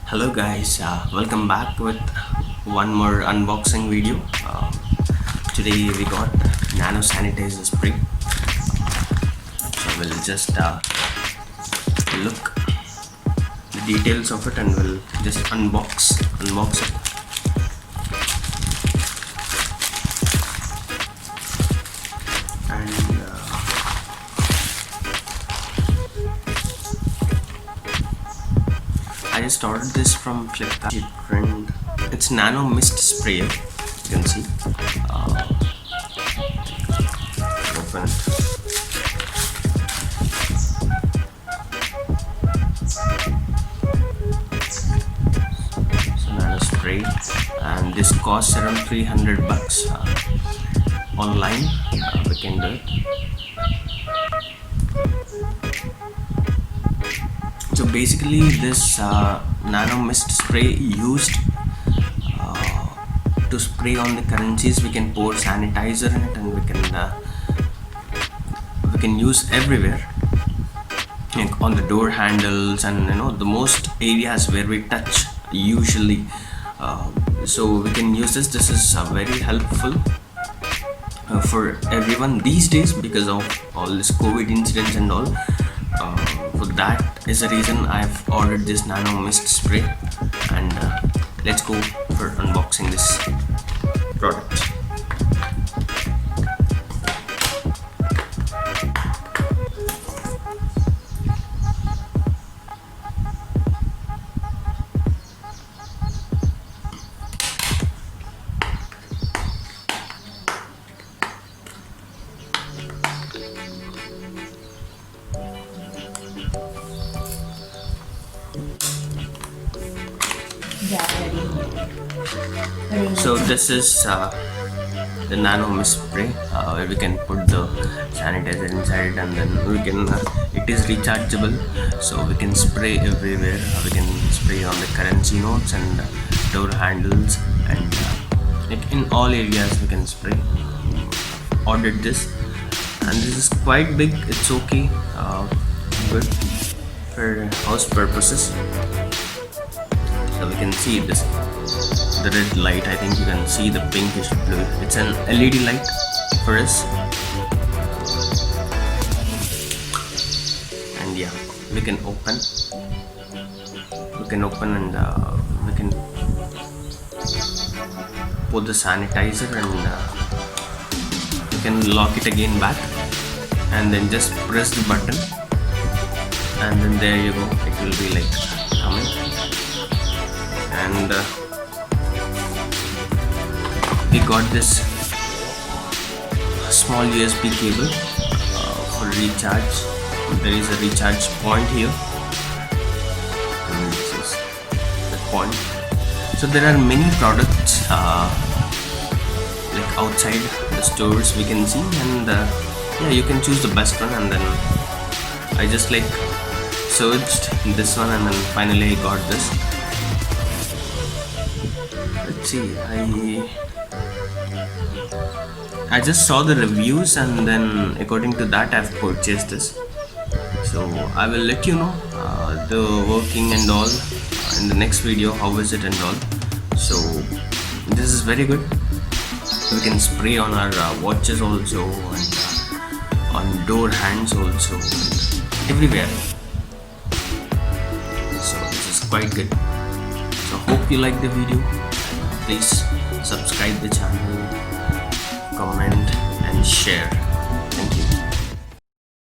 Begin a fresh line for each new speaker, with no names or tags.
Hello guys, welcome back with one more unboxing video. Today we got Nano sanitizer spray. So we'll just look the details of it and we'll just unbox it. And I just ordered this from Flipkart. It's Nano mist spray. You can see. Open it. So Nano spray, and this costs around 300 bucks. Online, we can do it. So basically this nano mist spray used to spray on the currencies. We can pour sanitizer in it and we can use everywhere, like on the door handles and the most areas where we touch usually. So we can use this. This is very helpful for everyone these days because of all this COVID incidents and all. So that is the reason I've ordered this nano mist spray, and let's go for unboxing this product. So this is the nano mist spray where we can put the sanitizer inside, and then we can it is rechargeable, so we can spray everywhere. We can spray on the currency notes and door handles, and like in all areas we can spray. Ordered this, and this is quite big. It's okay, good for house purposes. So we can see this, the red light. I think you can see the pinkish blue. It's an LED light for us. And yeah, we can open and we can put the sanitizer, and we can lock it again back, and then just press the button, and then there you go, it will be like coming. And we got this small USB cable for recharge. There is a recharge point here, and this is the point. So there are many products like outside the stores we can see, and yeah, you can choose the best one. And then I just like searched this one, and then finally I got this. Let's see, I just saw the reviews, and then according to that I've purchased this. So I will let you know the working and all in the next video, how is it and all. So this is very good. We can spray on our watches also, and on door hands also, everywhere. So this is quite good. So hope you like the video. Please subscribe the channel, comment and share. Thank you.